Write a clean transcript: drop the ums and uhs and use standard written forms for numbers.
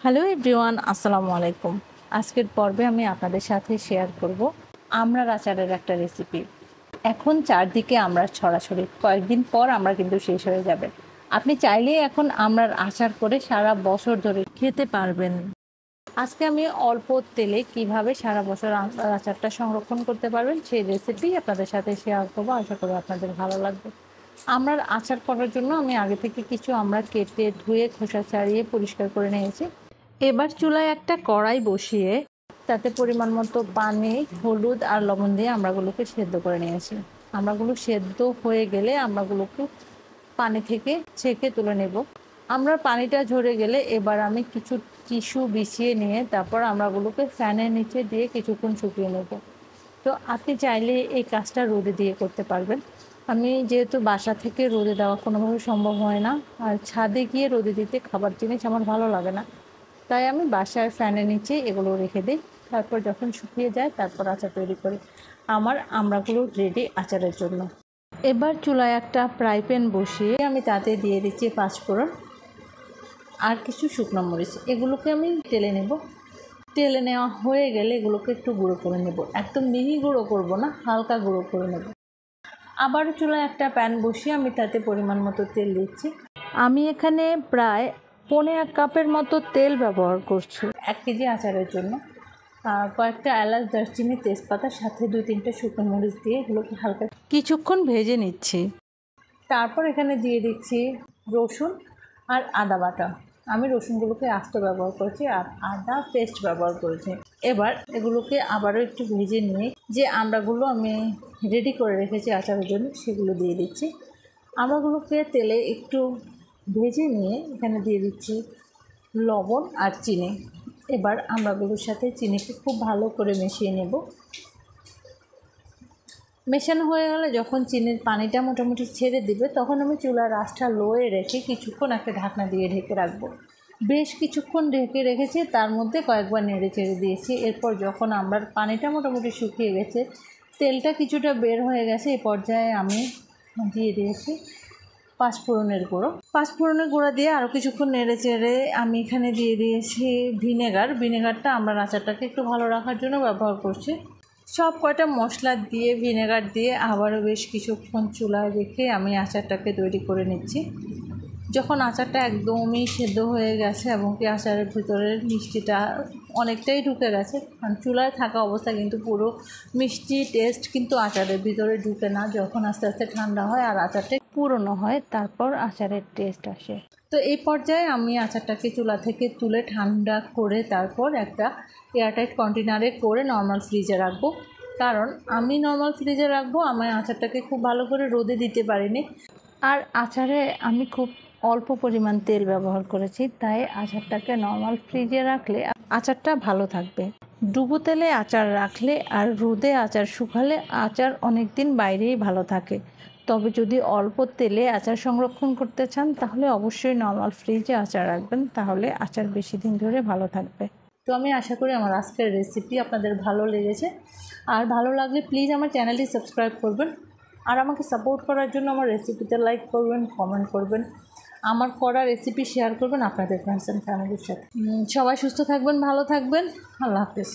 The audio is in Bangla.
হ্যালো এভরিওয়ান, আসসালামু আলাইকুম। আজকের পর্বে আমি আপনাদের সাথে শেয়ার করব আমড়ার আচারের একটা রেসিপি। এখন চারদিকে আমড়ার ছড়াছড়ি, কয়েকদিন পর আমরা কিন্তু শেষ হয়ে যাবে। আপনি চাইলেই এখন আমড়ার আচার করে সারা বছর ধরে খেতে পারবেন। আজকে আমি অল্প তেলে কিভাবে সারা বছর আমড়ার আচারটা সংরক্ষণ করতে পারবেন সেই রেসিপি আপনাদের সাথে শেয়ার করবো। আশা করি আপনাদের ভালো লাগবে। আমড়ার আচার করার জন্য আমি আগে থেকে কিছু আমড়া কেটে ধুয়ে খোসা ছাড়িয়ে পরিষ্কার করে নিয়েছি। এবার চুলায় একটা কড়াই বসিয়ে তাতে পরিমাণ মতো পানি, হলুদ আর লবণ দিয়ে আমড়াগুলোকে সেদ্ধ করে নিয়েছি। আমড়াগুলো সেদ্ধ হয়ে গেলে আমড়াগুলোকে পানি থেকে ছেঁকে তুলে নেব। আমড়ার পানিটা ঝরে গেলে এবার আমি কিছু টিস্যু বিছিয়ে নিয়ে তারপর আমড়াগুলোকে ফ্যানের নিচে দিয়ে কিছুক্ষণ শুকিয়ে নেব। তো আপনি চাইলে এই কাজটা রোদে দিয়ে করতে পারবেন। আমি যেহেতু বাসা থেকে রোদে দেওয়া কোনোভাবে সম্ভব হয় না, আর ছাদে গিয়ে রোদে দিতে খাবার জিনিস আমার ভালো লাগে না, তাই আমি বাসায় ফ্যানের নিচে এগুলো রেখে দিই। তারপর যখন শুকিয়ে যায় তারপর আচার তৈরি করি। আমার আমড়াগুলো রেডি আচারের জন্য। এবার চুলায় একটা ফ্রাই প্যান বসিয়ে আমি তাতে দিয়ে দিচ্ছি পাঁচফোড়ন আর কিছু শুকনো মরিচ। এগুলোকে আমি তেলে নেব। তেলে নেওয়া হয়ে গেলে এগুলোকে একটু গুঁড়ো করে নেব। একদম মিহি গুঁড়ো করব না, হালকা গুঁড়ো করে নেব। আবার চুলায় একটা প্যান বসিয়ে আমি তাতে পরিমাণ মতো তেল দিচ্ছি। আমি এখানে প্রায় 1.5 কাপের মতো তেল ব্যবহার করছি 1 কেজি আচারের জন্য। কয়েকটা এলাচ, দারচিনি, তেজপাতার সাথে 2-3টা শুকনো মরিচ দিয়ে এগুলোকে হালকা কিছুক্ষণ ভেজে নিচ্ছি। তারপর এখানে দিয়ে দিচ্ছি রসুন আর আদা বাটা। আমি রসুনগুলোকে আস্ত ব্যবহার করেছি আর আদা পেস্ট ব্যবহার করেছি। এবার এগুলোকে আবারও একটু ভেজে নিয়ে যে আমড়াগুলো আমি রেডি করে রেখেছি আচারের জন্য সেগুলো দিয়ে দিচ্ছি। আমড়াগুলোকে তেলে একটু ভেজে নিয়ে এখানে দিয়ে দিচ্ছি লবণ আর চিনি। এবার আমড়াগুলোর সাথে চিনিকে খুব ভালো করে মিশিয়ে নেব। মেশানো হয়ে গেলে যখন চিনির পানিটা মোটামুটি ছেড়ে দিবে তখন আমি চুলার আঁচটা লোয়ে রেখে কিছুক্ষণ একটা ঢাকনা দিয়ে ঢেকে রাখবো। বেশ কিছুক্ষণ ঢেকে রেখেছি, তার মধ্যে কয়েকবার নেড়ে চেড়ে দিয়েছি। এরপর যখন আমড়ার পানিটা মোটামুটি শুকিয়ে গেছে, তেলটা কিছুটা বের হয়ে গেছে, এই পর্যায়ে আমি দিয়ে দিয়েছি পাঁচফোড়নের গুঁড়ো। পাঁচফোড়নের গুঁড়ো দিয়ে আরও কিছুক্ষণ নেড়ে চেড়ে আমি এখানে দিয়ে দিয়েছি ভিনেগারটা আমরা আচারটাকে একটু ভালো রাখার জন্য ব্যবহার করছি। সব কয়টা মশলা দিয়ে ভিনেগার দিয়ে আবারও বেশ কিছুক্ষণ চুলায় রেখে আমি আচারটাকে তৈরি করে নিচ্ছি। যখন আচারটা একদমই সেদ্ধ হয়ে গেছে এবং কি আচারের ভিতরের মিষ্টিটা অনেকটাই ঢুকে গেছে, কারণ চুলায় থাকা অবস্থা কিন্তু পুরো মিষ্টি টেস্ট কিন্তু আচারের ভিতরে ঢুকে না। যখন আস্তে আস্তে ঠান্ডা হয় আর আচারটা পুরনো হয় তারপর আচারের টেস্ট আসে। তো এই পর্যায়ে আমি আচারটাকে চুলা থেকে তুলে ঠান্ডা করে তারপর একটা এয়ারটাইট কন্টেনারে করে নর্মাল ফ্রিজে রাখবো। কারণ আমি নর্মাল ফ্রিজে রাখবো, আমি আচারটাকে খুব ভালো করে রোদে দিতে পারিনি। আর আচারে আমি খুব অল্প পরিমাণ তেল ব্যবহার করেছি, তাই আচারটাকে নর্মাল ফ্রিজে রাখলে আচারটা ভালো থাকবে। ডুবো তেলে আচার রাখলে আর রোদে আচার শুকালে আচার অনেক দিন বাইরেই ভালো থাকে। তবে যদি অল্প তেলে আচার সংরক্ষণ করতে চান তাহলে অবশ্যই নর্মাল ফ্রিজে আচার রাখবেন, তাহলে আচার বেশি দিন ধরে ভালো থাকবে। তো আমি আশা করি আমার আজকের রেসিপি আপনাদের ভালো লেগেছে। আর ভালো লাগলে প্লিজ আমার চ্যানেলটি সাবস্ক্রাইব করবেন আর আমাকে সাপোর্ট করার জন্য আমার রেসিপিতে লাইক করবেন, কমেন্ট করবেন, আমার করা রেসিপি শেয়ার করবেন আপনাদের ফ্রেন্ডস অ্যান্ড ফ্যামিলির সাথে। সবাই সুস্থ থাকবেন, ভালো থাকবেন। আল্লাহ হাফেজ।